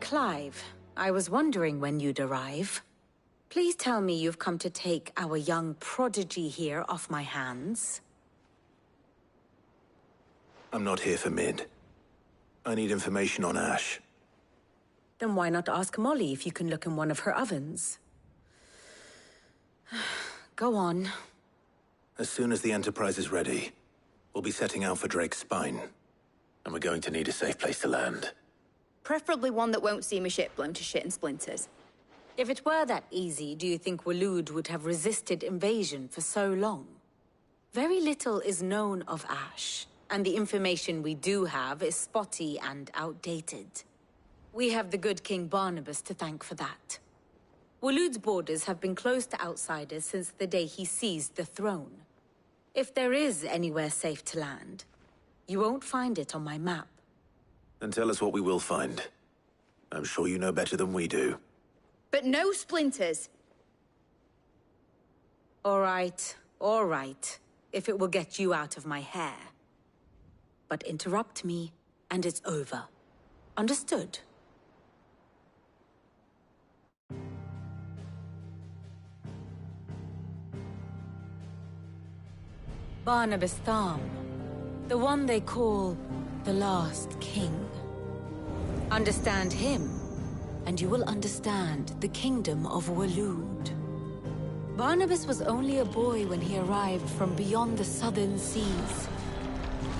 Clive. I was wondering when you'd arrive. Please tell me you've come to take our young prodigy here off my hands. I'm not here for Mid. I need information on Ash. Then why not ask Molly if you can look in one of her ovens? Go on. As soon as the Enterprise is ready, we'll be setting out for Drake's Spine. And we're going to need a safe place to land. Preferably one that won't see my ship blown to shit and splinters. If it were that easy, do you think Waloed would have resisted invasion for so long? Very little is known of Ash, and the information we do have is spotty and outdated. We have the good King Barnabas to thank for that. Waloed's borders have been closed to outsiders since the day he seized the throne. If there is anywhere safe to land, you won't find it on my map. Then tell us what we will find. I'm sure you know better than we do. But no splinters! All right. If it will get you out of my hair. But interrupt me, and it's over. Understood? Barnabas Tham. The one they call the Last King. Understand him, and you will understand the kingdom of Waloed. Barnabas was only a boy when he arrived from beyond the southern seas,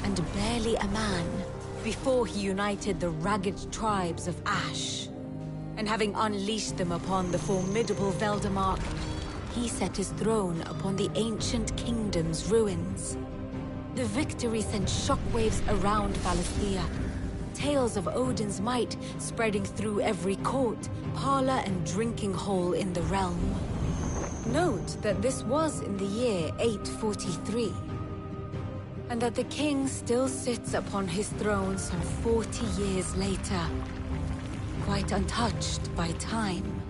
and barely a man before he united the ragged tribes of Ash. And having unleashed them upon the formidable Veldamark, he set his throne upon the ancient kingdom's ruins. The victory sent shockwaves around Valisthea. Tales of Odin's might spreading through every court, parlor, and drinking hole in the realm. Note that this was in the year 843, and that the king still sits upon his throne some 40 years later, quite untouched by time.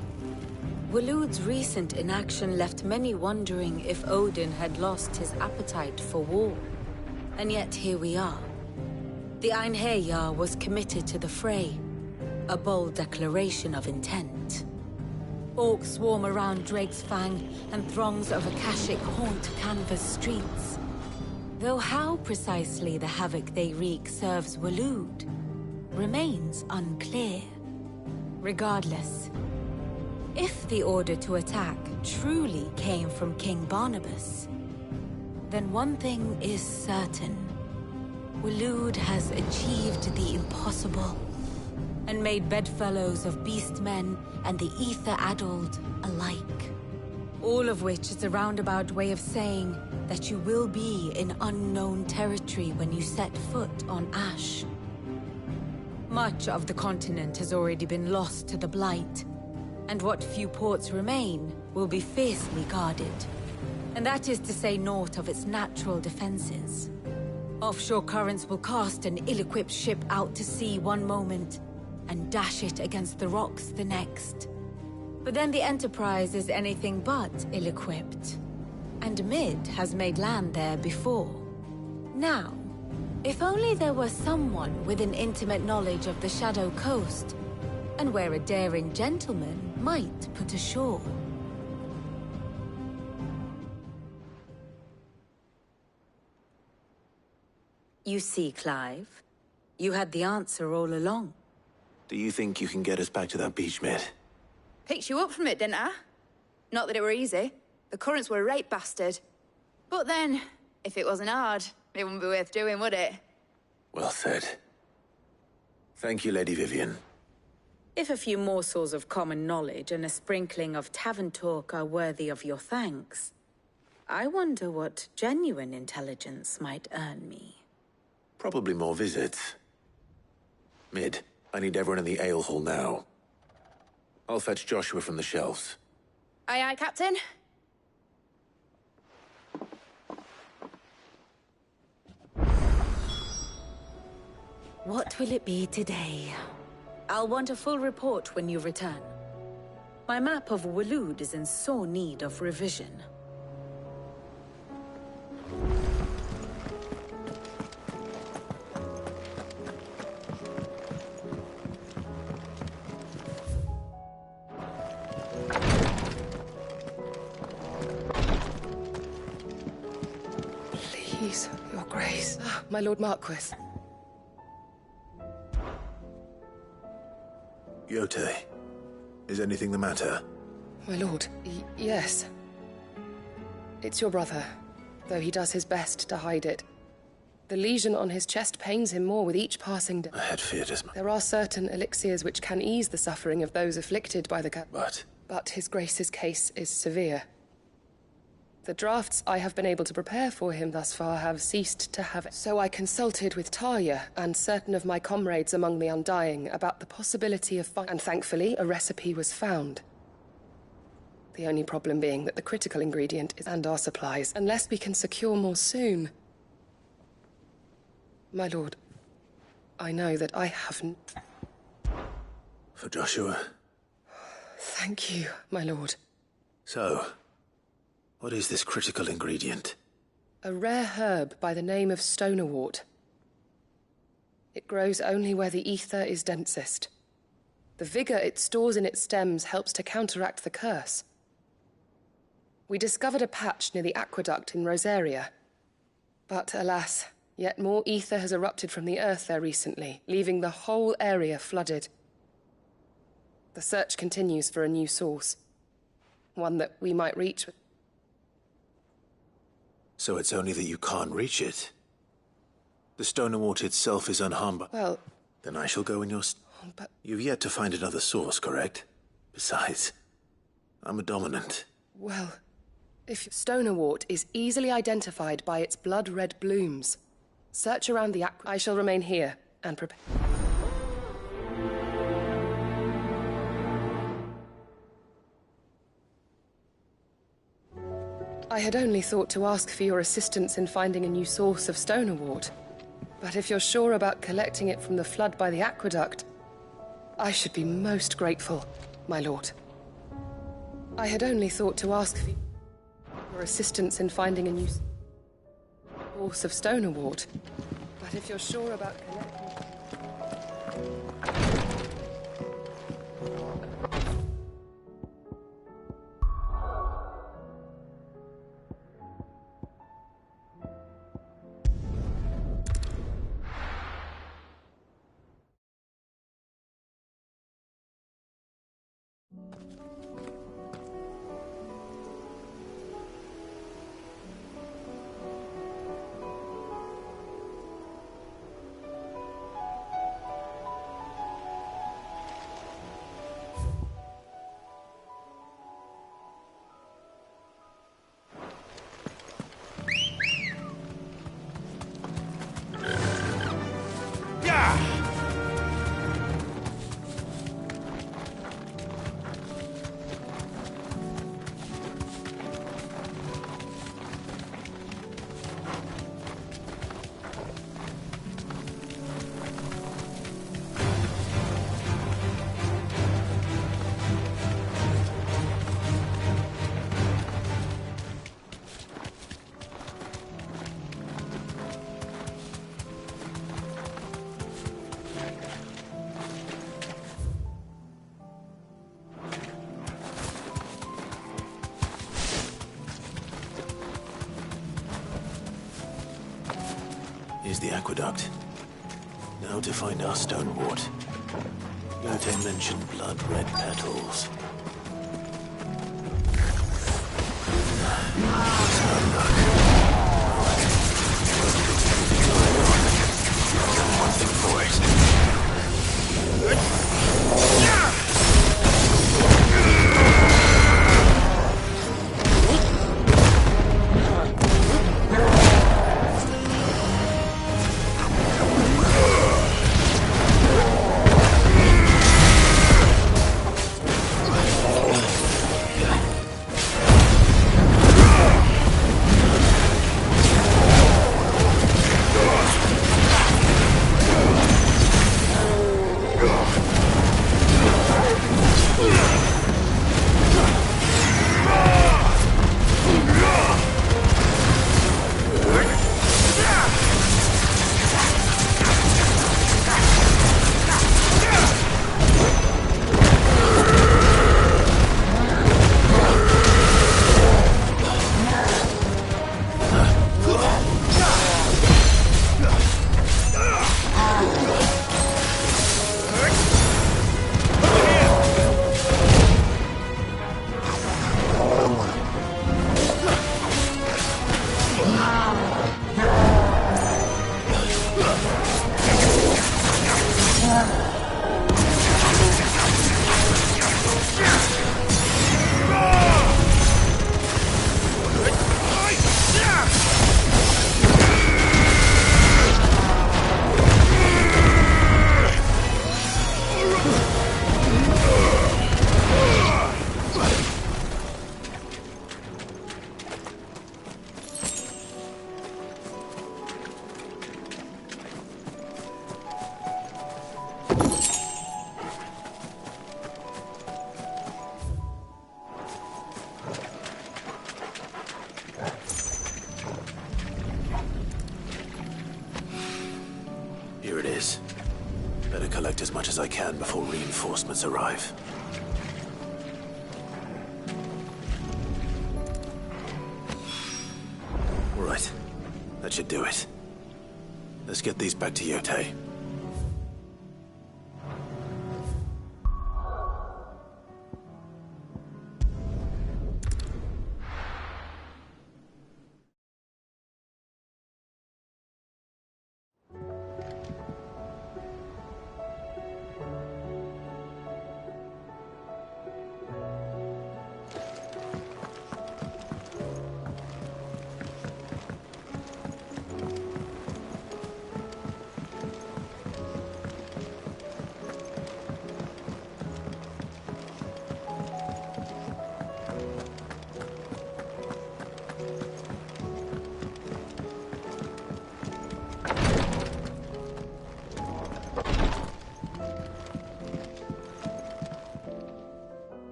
Waloed's recent inaction left many wondering if Odin had lost his appetite for war. And yet here we are. The Einherjar was committed to the fray, a bold declaration of intent. Orcs swarm around Drake's Fang, and throngs of Akashic haunt Canvas streets. Though how precisely the havoc they wreak serves Waloed remains unclear. Regardless, if the order to attack truly came from King Barnabas, then one thing is certain. Waloed has achieved the impossible, and made bedfellows of beastmen and the ether-addled alike. All of which is a roundabout way of saying that you will be in unknown territory when you set foot on Ash. Much of the continent has already been lost to the Blight, and what few ports remain will be fiercely guarded. And that is to say naught of its natural defenses. Offshore currents will cast an ill-equipped ship out to sea one moment, and dash it against the rocks the next. But then the Enterprise is anything but ill-equipped. And Mid has made land there before. Now, if only there were someone with an intimate knowledge of the Shadow Coast, and where a daring gentleman might put ashore. You see, Clive, you had the answer all along. Do you think you can get us back to that beach, Mid? Picked you up from it, didn't I? Not that it were easy. The currents were a right bastard. But then, if it wasn't hard, it wouldn't be worth doing, would it? Well said. Thank you, Lady Vivian. If a few morsels of common knowledge and a sprinkling of tavern talk are worthy of your thanks, I wonder what genuine intelligence might earn me. Probably more visits. Mid, I need everyone in the ale hall now. I'll fetch Joshua from the shelves. Aye, aye, Captain. What will it be today? I'll want a full report when you return. My map of Waloed is in sore need of revision. my Lord Marquis. Yote, is anything the matter? My lord, yes. It's your brother, though he does his best to hide it. The lesion on his chest pains him more with each passing day. I had feared as much. There are certain elixirs which can ease the suffering of those afflicted by the But his grace's case is severe. The drafts I have been able to prepare for him thus far have ceased to have it. So I consulted with Talia and certain of my comrades among the Undying about the possibility of and thankfully a recipe was found. The only problem being that the critical ingredient is and our supplies, unless we can secure more soon. My lord, I know that I haven't... For Joshua? Thank you, my lord. So, what is this critical ingredient? A rare herb by the name of stonerwort. It grows only where the ether is densest. The vigor it stores in its stems helps to counteract the curse. We discovered a patch near the aqueduct in Rosaria. But alas, yet more ether has erupted from the earth there recently, leaving the whole area flooded. The search continues for a new source. One that we might reach with... So it's only that you can't reach it? The Stonerwort itself is unharmed by... Well... Then I shall go in your... But... You've yet to find another source, correct? Besides, I'm a dominant. Well, if Stonerwort is easily identified by its blood-red blooms, search around the I shall remain here and prepare. I had only thought to ask for your assistance in finding a new source of Stonerwort. But if you're sure about collecting it from the flood by the aqueduct, I should be most grateful, my lord. I had only thought to ask for your assistance in finding a new source of Stonerwort. But if you're sure about collecting... Here's the aqueduct. Now to find our Stonerwort. Yote mentioned blood-red petals. One thing for it. Here it is. Better collect as much as I can before reinforcements arrive. All right. That should do it. Let's get these back to Yotei.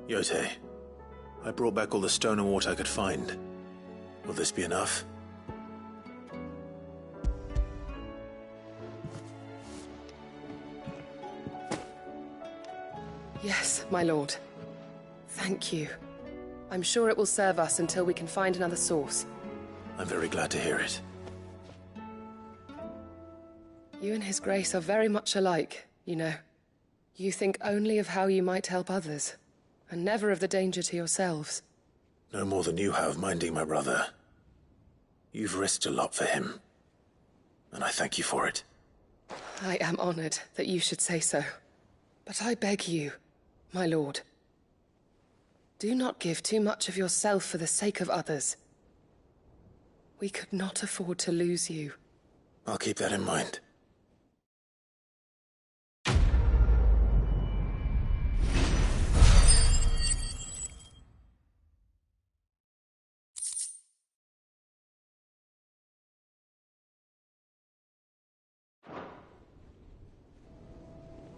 Yotei, I brought back all the stone and water I could find. Will this be enough? Yes, my lord. Thank you. I'm sure it will serve us until we can find another source. I'm very glad to hear it. You and His Grace are very much alike, you know. You think only of how you might help others, and never of the danger to yourselves. No more than you have minding my brother. You've risked a lot for him, and I thank you for it. I am honored that you should say so. But I beg you, my lord, do not give too much of yourself for the sake of others. We could not afford to lose you. I'll keep that in mind.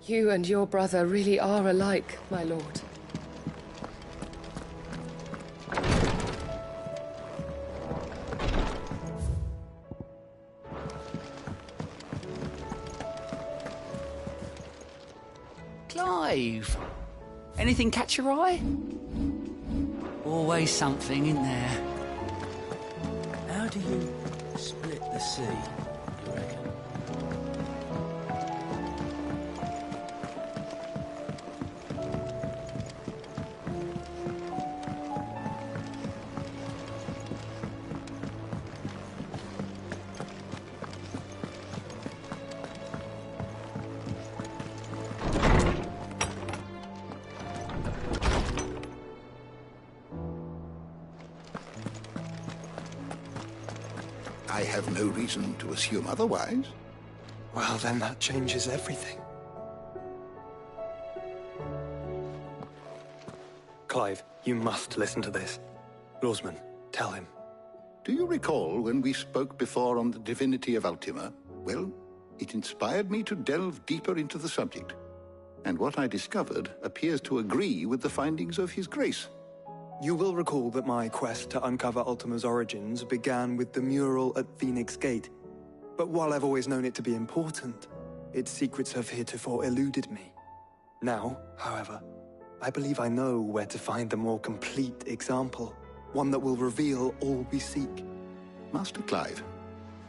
You and your brother really are alike, my lord. Clive! Anything catch your eye? Always something in there. How do you split the sea, you reckon? I have no reason to assume otherwise. Well, then that changes everything. Clive, you must listen to this. Lawsman, tell him. Do you recall when we spoke before on the divinity of Ultima? Well, it inspired me to delve deeper into the subject. And what I discovered appears to agree with the findings of His Grace. You will recall that my quest to uncover Ultima's origins began with the mural at Phoenix Gate. But while I've always known it to be important, its secrets have heretofore eluded me. Now, however, I believe I know where to find the more complete example, one that will reveal all we seek. Master Clive,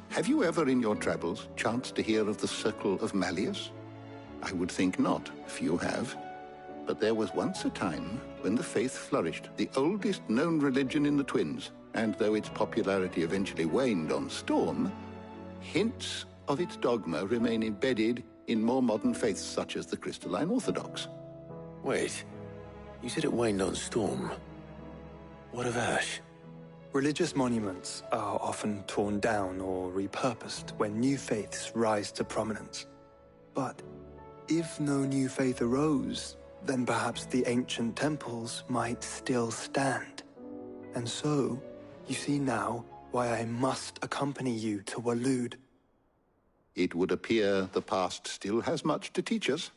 have you ever in your travels chanced to hear of the Circle of Malleus? I would think not, if you have. But there was once a time when the faith flourished, the oldest known religion in the Twins, and though its popularity eventually waned on Storm, hints of its dogma remain embedded in more modern faiths such as the Crystalline Orthodox. Wait, you said it waned on Storm. What of Ash? Religious monuments are often torn down or repurposed when new faiths rise to prominence. But if no new faith arose, then perhaps the ancient temples might still stand. And so, you see now why I must accompany you to Waloed. It would appear the past still has much to teach us,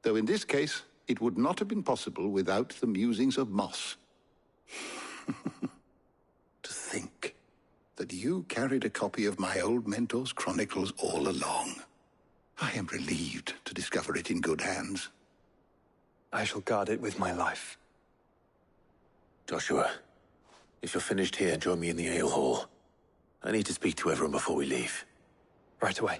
though in this case, it would not have been possible without the musings of Moss. To think that you carried a copy of my old mentor's chronicles all along. I am relieved to discover it in good hands. I shall guard it with my life. Joshua, if you're finished here, join me in the ale hall. I need to speak to everyone before we leave. Right away.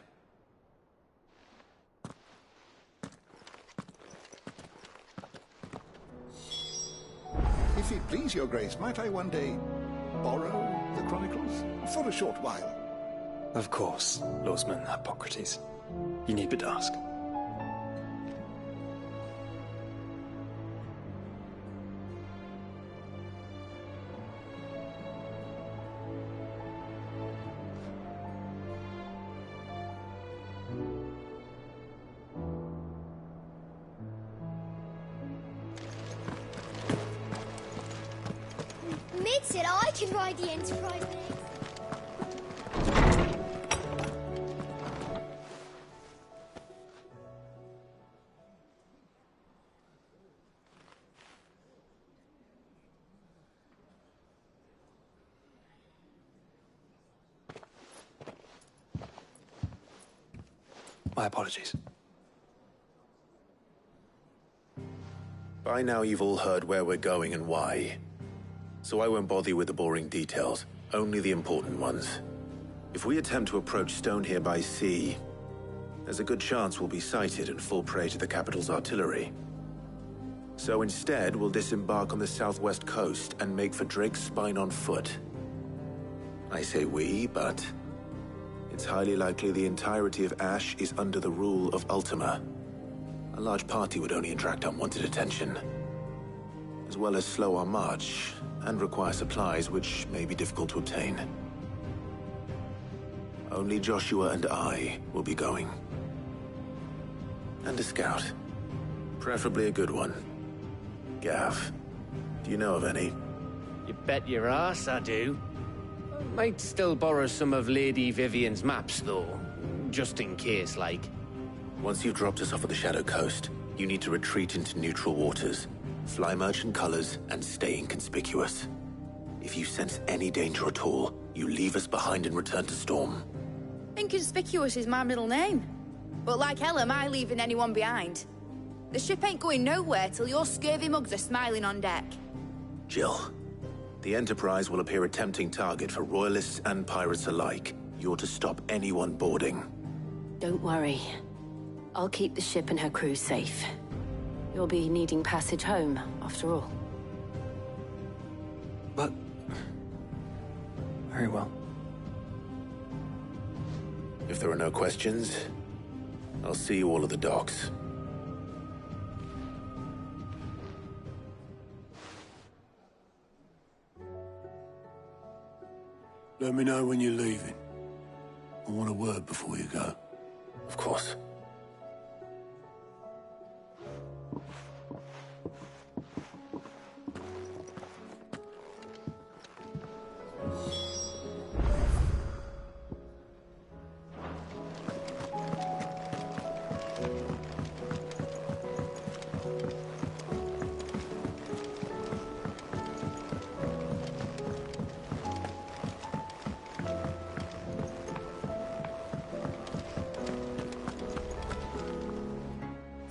If it please your grace, might I one day borrow the Chronicles? For a short while. Of course, Lordsman Hippocrates. You need but ask. Mid said I can ride the Enterprise next. My apologies. By now you've all heard where we're going and why. So I won't bother you with the boring details, only the important ones. If we attempt to approach Stonehere by sea, there's a good chance we'll be sighted and fall prey to the capital's artillery. So instead, we'll disembark on the southwest coast and make for Drake's Spine on foot. I say we, but it's highly likely the entirety of Ash is under the rule of Ultima. A large party would only attract unwanted attention, as well as slow our march and require supplies which may be difficult to obtain. Only Joshua and I will be going. And a scout. Preferably a good one. Gav, do you know of any? You bet your ass I do. Might still borrow some of Lady Vivian's maps, though. Just in case, like. Once you've dropped us off at the Shadow Coast, you need to retreat into neutral waters, fly merchant colors, and stay inconspicuous. If you sense any danger at all, you leave us behind and return to Storm. Inconspicuous is my middle name. But like hell am I leaving anyone behind. The ship ain't going nowhere till your scurvy mugs are smiling on deck. Jill, the Enterprise will appear a tempting target for royalists and pirates alike. You're to stop anyone boarding. Don't worry. I'll keep the ship and her crew safe. You'll be needing passage home, after all. But... very well. If there are no questions, I'll see you all at the docks. Let me know when you're leaving. I want a word before you go. Of course.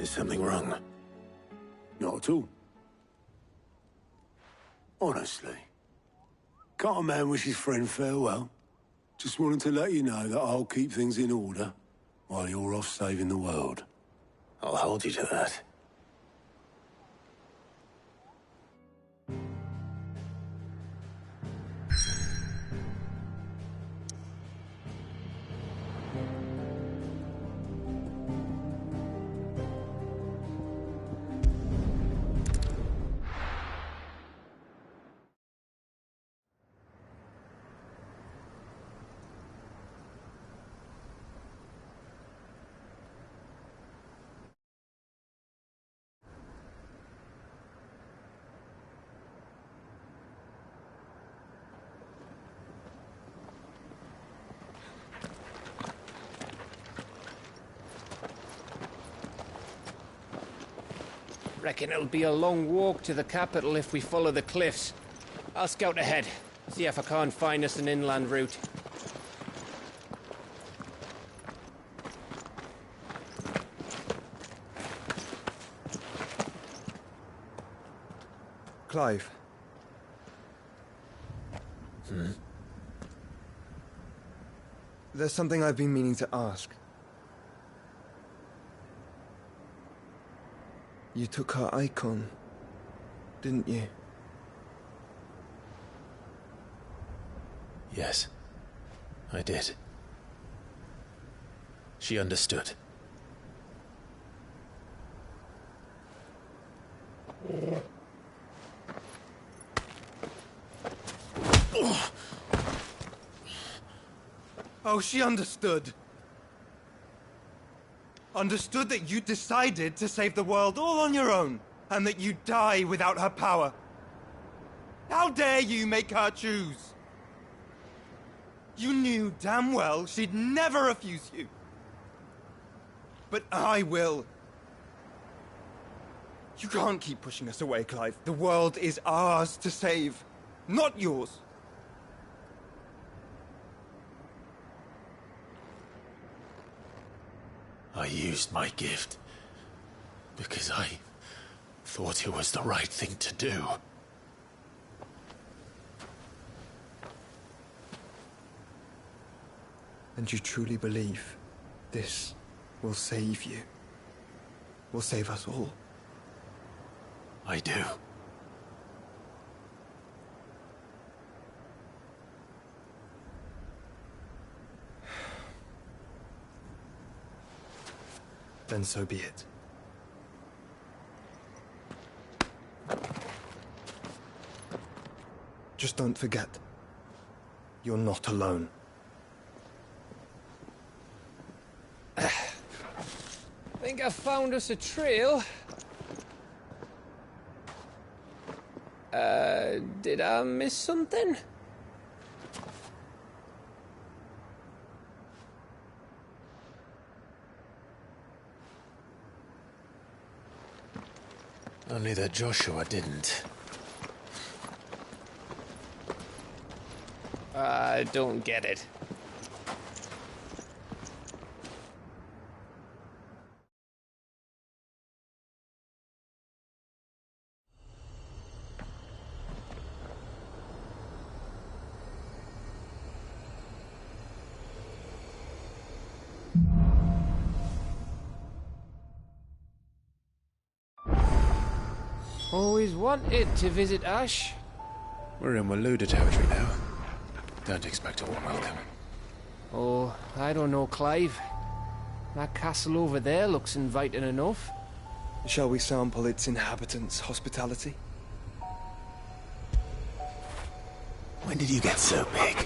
Is something wrong? Not at all. Honestly. Can't a man wish his friend farewell? Just wanted to let you know that I'll keep things in order while you're off saving the world. I'll hold you to that. Reckon it'll be a long walk to the capital if we follow the cliffs. I'll scout ahead, see if I can't find us an inland route. Clive. There's something I've been meaning to ask. You took her icon, didn't you? Yes, I did. She understood. Oh, she understood. Understood that you decided to save the world all on your own, and that you'd die without her power. How dare you make her choose? You knew damn well she'd never refuse you. But I will. You can't keep pushing us away, Clive. The world is ours to save, not yours. I used my gift because I thought it was the right thing to do. And you truly believe this will save you? Will save us all? I do. Then so be it. Just don't forget, you're not alone. Think I found us a trail. Did I miss something? Only that Joshua didn't. I don't get it. Always wanted to visit Ash. We're in Waluda territory now. Don't expect a warm welcome. Oh, I don't know, Clive. That castle over there looks inviting enough. Shall we sample its inhabitants' hospitality? When did you get so big?